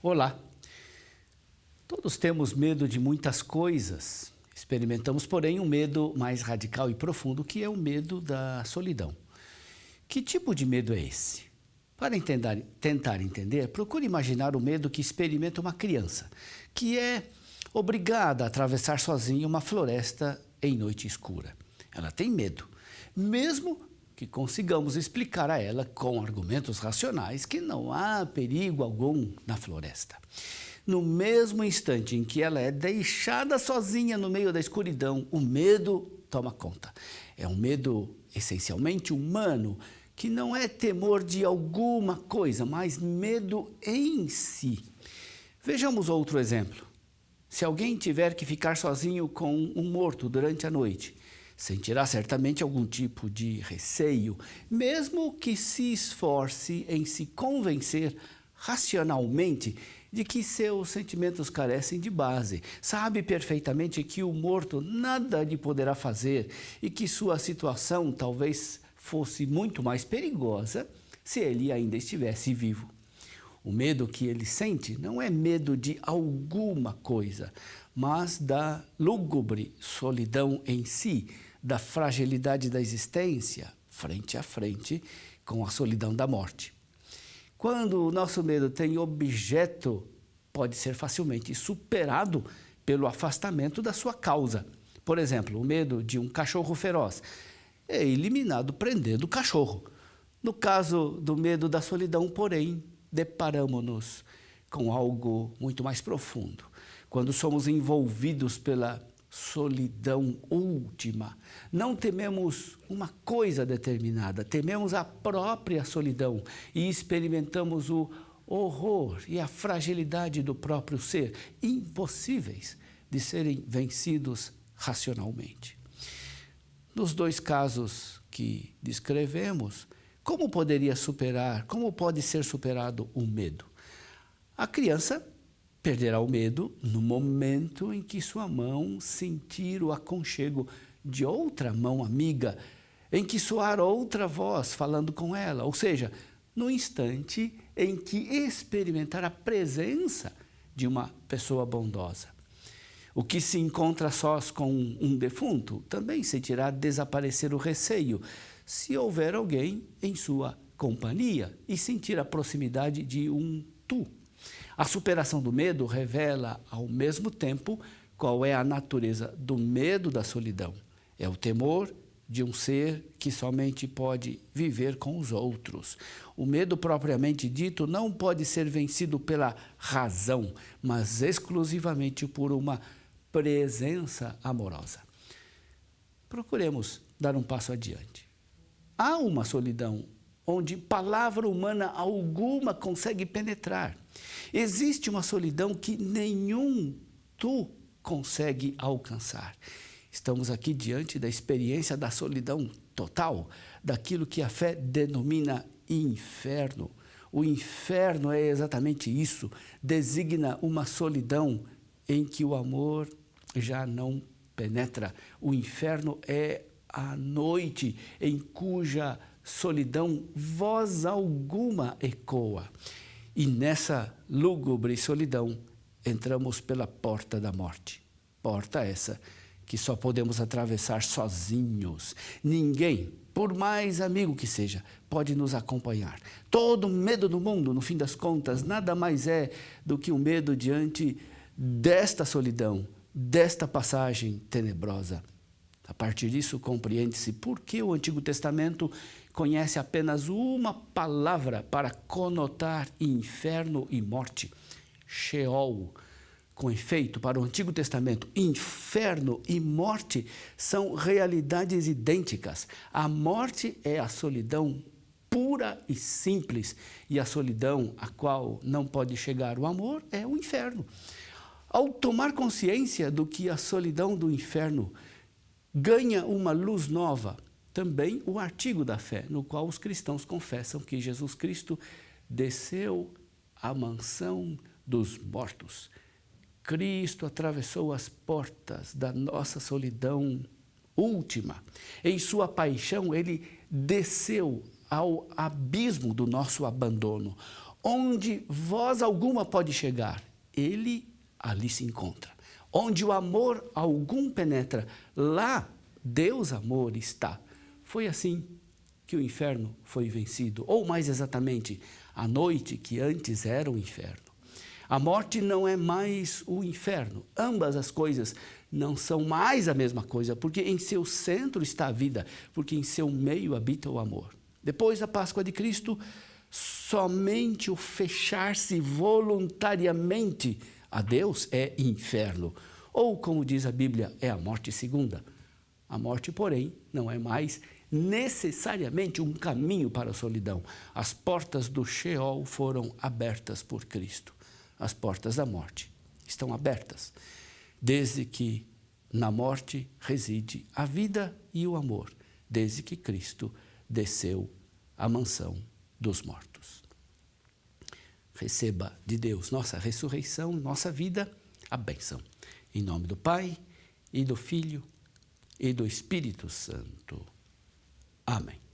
Olá! Todos temos medo de muitas coisas. Experimentamos, porém, um medo mais radical e profundo, que é o medo da solidão. Que tipo de medo é esse? Para tentar entender, procure imaginar o medo que experimenta uma criança, que é obrigada a atravessar sozinha uma floresta em noite escura. Ela tem medo, mesmo que consigamos explicar a ela com argumentos racionais que não há perigo algum na floresta. No mesmo instante em que ela é deixada sozinha no meio da escuridão, o medo toma conta. É um medo essencialmente humano, que não é temor de alguma coisa, mas medo em si. Vejamos outro exemplo. Se alguém tiver que ficar sozinho com um morto durante a noite, sentirá certamente algum tipo de receio, mesmo que se esforce em se convencer racionalmente de que seus sentimentos carecem de base. Sabe perfeitamente que o morto nada lhe poderá fazer e que sua situação talvez fosse muito mais perigosa se ele ainda estivesse vivo. O medo que ele sente não é medo de alguma coisa, mas da lúgubre solidão em si, da fragilidade da existência, frente a frente com a solidão da morte. Quando o nosso medo tem objeto, pode ser facilmente superado pelo afastamento da sua causa. Por exemplo, o medo de um cachorro feroz é eliminado prendendo o cachorro. No caso do medo da solidão, porém, deparamos-nos com algo muito mais profundo. Quando somos envolvidos pela solidão última, não tememos uma coisa determinada, tememos a própria solidão e experimentamos o horror e a fragilidade do próprio ser, impossíveis de serem vencidos racionalmente. Nos dois casos que descrevemos, como pode ser superado o medo? A criança perderá o medo no momento em que sua mão sentir o aconchego de outra mão amiga, em que soar outra voz falando com ela, ou seja, no instante em que experimentar a presença de uma pessoa bondosa. O que se encontra sós com um defunto também sentirá desaparecer o receio, se houver alguém em sua companhia e sentir a proximidade de um tu. A superação do medo revela, ao mesmo tempo, qual é a natureza do medo da solidão. É o temor de um ser que somente pode viver com os outros. O medo propriamente dito não pode ser vencido pela razão, mas exclusivamente por uma presença amorosa. Procuremos dar um passo adiante. Há uma solidão onde palavra humana alguma consegue penetrar. Existe uma solidão que nenhum tu consegue alcançar. Estamos aqui diante da experiência da solidão total, daquilo que a fé denomina inferno. O inferno é exatamente isso, designa uma solidão em que o amor já não penetra. O inferno é a noite em cuja solidão voz alguma ecoa. E nessa lúgubre solidão entramos pela porta da morte. Porta essa que só podemos atravessar sozinhos. Ninguém, por mais amigo que seja, pode nos acompanhar. Todo medo do mundo, no fim das contas, nada mais é do que um medo diante desta solidão, desta passagem tenebrosa. A partir disso, compreende-se por que o Antigo Testamento conhece apenas uma palavra para conotar inferno e morte: Sheol. Com efeito, para o Antigo Testamento, inferno e morte são realidades idênticas. A morte é a solidão pura e simples, e a solidão a qual não pode chegar o amor é o inferno. Ao tomar consciência do que a solidão do inferno ganha uma luz nova, também o artigo da fé, no qual os cristãos confessam que Jesus Cristo desceu à mansão dos mortos. Cristo atravessou as portas da nossa solidão última. Em sua paixão, ele desceu ao abismo do nosso abandono, Onde voz alguma pode chegar, ele ali se encontra. Onde o amor algum penetra, lá Deus amor está. Foi assim que o inferno foi vencido, ou mais exatamente, a noite que antes era o inferno. A morte não é mais o inferno. Ambas as coisas não são mais a mesma coisa, porque em seu centro está a vida, porque em seu meio habita o amor. Depois da Páscoa de Cristo, somente o fechar-se voluntariamente a Deus é inferno. Ou, como diz a Bíblia, é a morte segunda. A morte, porém, não é mais necessariamente um caminho para a solidão. As portas do Sheol foram abertas por Cristo. As portas da morte estão abertas, desde que na morte reside a vida e o amor, desde que Cristo desceu à mansão dos mortos. Receba de Deus nossa ressurreição, nossa vida, a bênção. Em nome do Pai, e do Filho, e do Espírito Santo. Amém.